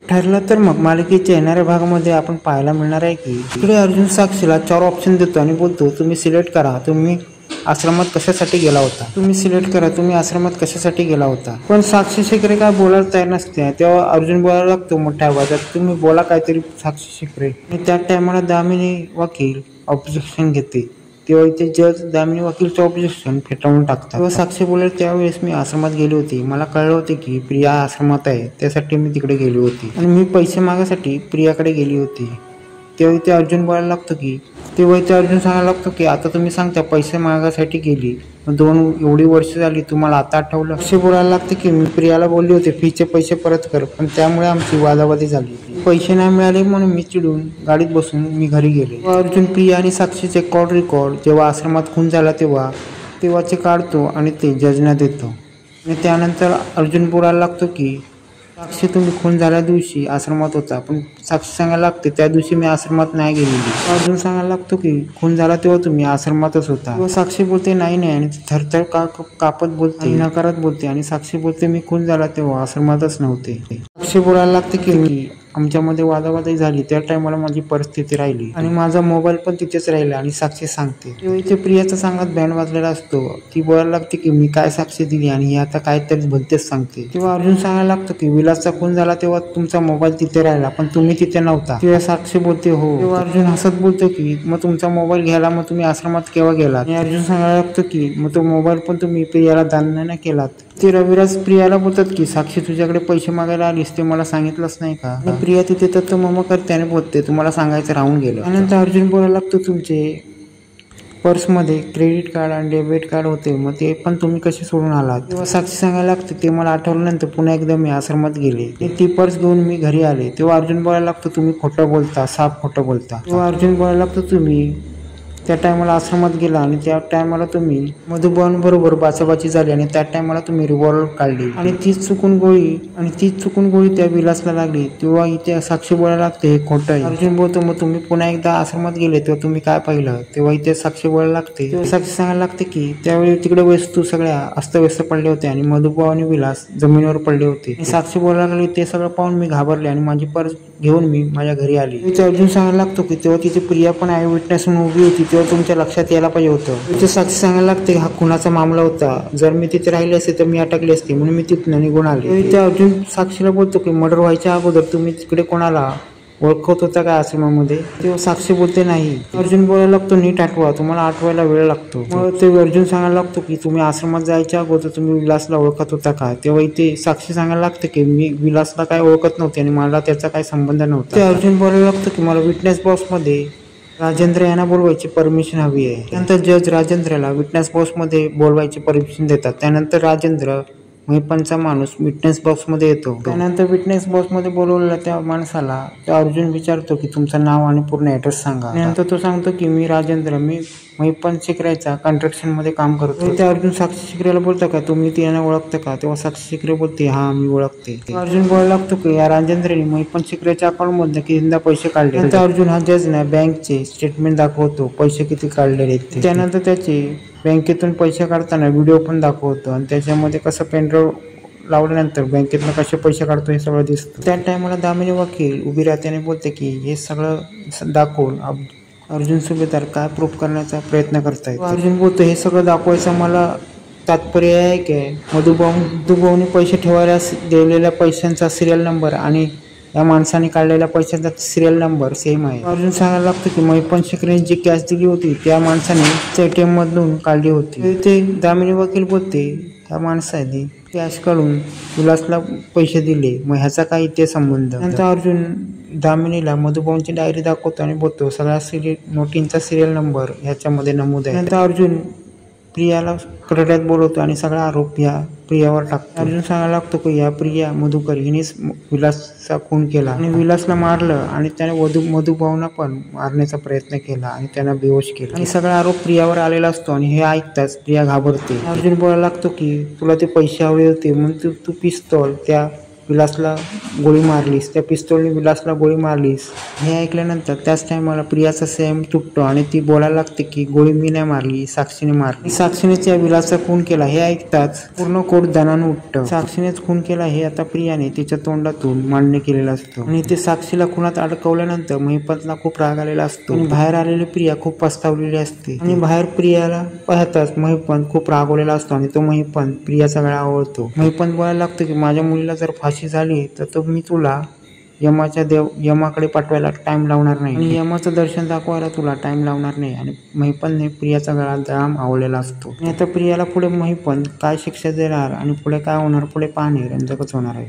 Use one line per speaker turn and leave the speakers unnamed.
ठरलं तर मग मालिकेच्या येणाऱ्या भागामध्ये आपण पाहायला मिळणार आहे की इकडे अर्जुन साक्षीला 4 ऑप्शन देतो आणि बोलतो तुम्ही सिलेक्ट करा, तुम्ही आश्रमात कशासाठी गेला होता, तुम्ही सिलेक्ट करा तुम्ही आश्रमात कशासाठी गेला होता। पण साक्षी शिकरे काय बोलायला तयार नसते। तेव्हा अर्जुन बोलायला लागतो मोठ्या आवाजात तुम्ही बोला काहीतरी साक्षी शिकरे। आणि त्या टायमाला दामिनी वकील ऑब्जेक्शन घेते। तेव्हा इथे जज दामिनी वकीलचे ऑब्जेक्शन फेटाळून टाकतात। तेव्हा साक्षी बोलेल त्यावेळेस मी आश्रमात गेली होती, मला कळलं होते की प्रिया आश्रमात आहे, त्यासाठी मी तिकडे गेली होती आणि मी पैसे मागायसाठी प्रियाकडे गेली होती। तेव्हा इथे अर्जुन बोलायला लागतो की सांगायला लागतो की आता तुम्ही सांगता पैसे मागायसाठी गेली, 2 एवढी वर्ष झाली तुम्हाला आता आठवलं। असे बोलायला लागते की मी प्रियाला बोलली होते फीचे पैसे परत कर, पण त्यामुळे आमची वादावादी झाली, पैसे नाही मिळाले म्हणून मी चिडून गाडीत बसून मी घरी गेले। अर्जुन प्रिया आणि साक्षीचे कॉल रेकॉर्ड जेव्हा आश्रमात खून झाला तेव्हाचे काढतो आणि ते जजना देतो। आणि त्यानंतर अर्जुन बोलायला लागतो की साक्षी तुम्ही खून झाल्या दिवशी आश्रमात होता, पण साक्षी सांगायला लागते त्या दिवशी मी आश्रमात नाही गेलेली। अर्जुन सांगायला लागतो की खून झाला तेव्हा तुम्ही आश्रमातच होता। साक्षी बोलते नाही आणि थरथर कापत बोलते, नकारत बोलते आणि साक्षी बोलते मी खून झाला तेव्हा आश्रमातच नव्हते। साक्षी बोलायला लागते की मी आमच्यामध्ये वादावादी झाली त्या टायमाला माझी परिस्थिती राहिली आणि माझा मोबाईल पण तिथेच राहिला आणि साक्षी सांगते। तेव्हा इथे प्रियाचा सांगत बँड वाजलेला असतो, ती बोलायला लागते की मी काय साक्षी दिली आणि ही आता काहीतरी भलतेच सांगते। तेव्हा अर्जुन सांगायला लागतो की विलासचा खून झाला तेव्हा तुमचा मोबाईल तिथे राहिला पण तुम्ही तिथे नव्हता। तेव्हा साक्षी बोलते हो। तेव्हा अर्जुन हसत बोलतो की मग तुमचा मोबाईल घ्यायला मग तुम्ही आश्रमात केव्हा गेलात? आणि अर्जुन सांगायला लागतो की मग तो मोबाईल पण तुम्ही प्रियाला दान नाही केलात। ते रविराज प्रियाला बोलतात की साक्षी तुझ्याकडे पैसे मागायला आलीस ते मला सांगितलंच नाही का? प्रिया तिथे तर मम्मा करते आणि बोलते तुम्हाला सांगायचं राहून गेलं। त्यानंतर अर्जुन बोलायला लागतो तुमचे पर्समध्ये क्रेडिट कार्ड आणि डेबिट कार्ड होते, मग ते पण तुम्ही कसे सोडून आलात? तेव्हा साक्षी सांगायला लागते ते मला आठवल्यानंतर पुन्हा एकदा मी आश्रमात गेले, ती पर्स घेऊन मी घरी आले। तेव्हा अर्जुन बोलायला लागतो तुम्ही खोटं बोलता, साफ खोटं बोलता। तेव्हा अर्जुन बोलायला लागतो तुम्ही त्या टायमाला आश्रमात गेला आणि त्या टायमाला तुम्ही मधुबान बरोबर बाचाबाची झाली आणि त्या टायमाला तुम्ही रिव्हॉल्वर काढली आणि तीच चुकून गोळी त्या विलासला लागली। तेव्हा इथे साक्षी बोलायला लागते हे खोटं आहे। अर्जुन बोलतो मग तुम्ही पुन्हा एकदा आश्रमात गेले तेव्हा तुम्ही काय पाहिलं? तेव्हा इथे साक्षी बोलायला लागते, तेव्हा साक्षी सांगायला लागते की त्यावेळी तिकडे वस्तू सगळ्या अस्तव्यस्त पडले होते आणि मधुबाव आणि विलास जमिनीवर पडले होते। साक्षी बोलायला लागली ते सगळं पाहून मी घाबरले आणि माझी पर्स घेऊन मी माझ्या घरी आली। इथे अर्जुन सांगायला लागतो की तेव्हा तिथे प्रिया पण आय विटनेस म्हणून उभी होती, तेव्हा तुमच्या लक्षात यायला पाहिजे होतं। इथे साक्षी सांगायला लागते हा खुनाचा मामला होता, जर मी तिथे राहिले असते तर मी अटकले असते म्हणून मी तिथून निघून आले। इथे अर्जुन साक्षीला बोलतो की मर्डर व्हायच्या अगोदर तुम्ही तिकडे कोणाला ओळखत होता का आश्रमामध्ये? तेव्हा साक्षी बोलते नाही। अर्जुन बोलायला लागतो नीट आठवा, तुम्हाला आठवायला वेळ लागतो। मग ते अर्जुन सांगायला लागतो की तुम्ही आश्रमात जायच्या अगोदर तुम्ही विलासला ओळखत होता का? तेव्हा इथे साक्षी सांगायला लागते की मी विलासला काय ओळखत नव्हते आणि मला त्याचा काही संबंध नव्हता। ते अर्जुन बोलायला लागतो की मला विटनेस बॉक्समध्ये राजेंद्र यांना बोलवायची परमिशन हवी आहे। त्यानंतर जज राजेंद्रला विटनेस बॉक्समध्ये बोलवायची परमिशन देतात। त्यानंतर राजेंद्र महिपांचा माणूस विटनेस बॉक्समध्ये येतो। त्यानंतर विटनेस बॉक्समध्ये बोलवलेल्या त्या माणसाला अर्जुन विचारतो की तुमचं नाव आणि पूर्ण ऍड्रेस सांगा। त्यानंतर तो सांगतो की मी राजेंद्र, मी महिपान शिकरेचा कन्स्ट्रक्शन मध्ये काम करतो। त्या अर्जुन साक्षी शिकरेला बोलतो का तुम्ही तिला ओळखता का? तेव्हा साक्षी शिकरे बोलते हा मी ओळखते। अर्जुन बोलायला लागतो की या राजेंद्रने महिपान शिकरेच्या अकाउंट मधून कितींदा पैसे काढले। नंतर अर्जुन हा जजना बँकचे स्टेटमेंट दाखवतो पैसे किती काढलेले आहेत। त्यानंतर त्याचे बँकेतून पैसे काढताना व्हिडिओ पण दाखवतो आणि त्याच्यामध्ये कसं पेनड्राईव्ह लावल्यानंतर बँकेतनं कसे पैसे काढतो हे सगळं दिसतं। त्या टायमाला दामिनी वकील उभी राहते आणि बोलते की हे सगळं दाखवून अर्जुन सुभेदार काय प्रूफ करण्याचा प्रयत्न करतायत? अर्जुन बोलतो हे सगळं दाखवायचं मला तात्पर्य आहे की मधुभाऊने पैसे ठेवायला दिलेल्या पैशांचा सिरियल नंबर आणि या माणसाने काढलेल्या पैशांचा सिरियल नंबर सेम आहे। अर्जुन सांगायला लागतो की महिपान शिकरेने जी कॅश दिली होती त्या माणसाने ATM मधून काढली होती। ते दामिनी वकील बोलते त्या माणसाने कॅश काढून विलासला पैसे दिले, मग ह्याचा काय इथे संबंध? नंतर अर्जुन दामिनीला मधुभाऊंची डायरी दाखवतो आणि बोलतो सगळ्या नोटींचा सिरियल नंबर ह्याच्यामध्ये नमूद आहे। नंतर अर्जुन प्रियाला कटड्यात बोलवतो आणि सगळा आरोप ह्या प्रियावर टाकतो। अर्जुन सांगायला लागतो की या प्रिया मधुकर हिनेच विलासचा खून केला आणि विलासला मारलं आणि त्याने मधुभाऊंना पण मारण्याचा प्रयत्न केला आणि त्यांना बेहोश केला आणि सगळा आरोप प्रियावर आलेला असतो आणि हे ऐकताच प्रिया घाबरते। अर्जुन बोलायला लागतो की तुला ते पैसे हवे होते म्हणून तू पिस्तॉल त्या विलासला गोळी मारलीस, त्या पिस्तूलने विलासला गोळी मारलीस. हे ऐकल्यानंतर त्याच टायमाला प्रियाचा संयम तुटतो आणि ती बोलायला लागते की गोळी मी नाही मारली, साक्षीने मारली. साक्षीनेच या विलासचा खून केला. हे ऐकताच पूर्ण कोर्ट दणाणून उठतं. साक्षीनेच खून केला हे आता प्रियाने तिच्या तोंडातून मान्य केलेलं असतं. आणि ते साक्षीला खुनात अडकवल्यानंतर महिपतला खूप राग आलेला असतो आणि बाहेर आलेली प्रिया खूप पस्तावलेली असते. आणि बाहेर प्रियाला पाहताच महिपत खूप रागवलेला असतो आणि तो महिपत प्रियाचा गळा आवळतो. महिपत बोलायला लागतो की माझ्या मुलीला जर फाशी झाली तर मी तुला यमाकडे पाठवायला टाइम लावणार नाही आणि यमाचं दर्शन दाखवायला तुला टाइम लावणार नाही. आणि महिपतने प्रियाचा गळा जाम आवळलेला असतो. आणि आता प्रियाला पुढे महिपत काय शिक्षा देणार आणि पुढे काय होणार पुढे पाहणे रंजकच होणार आहे.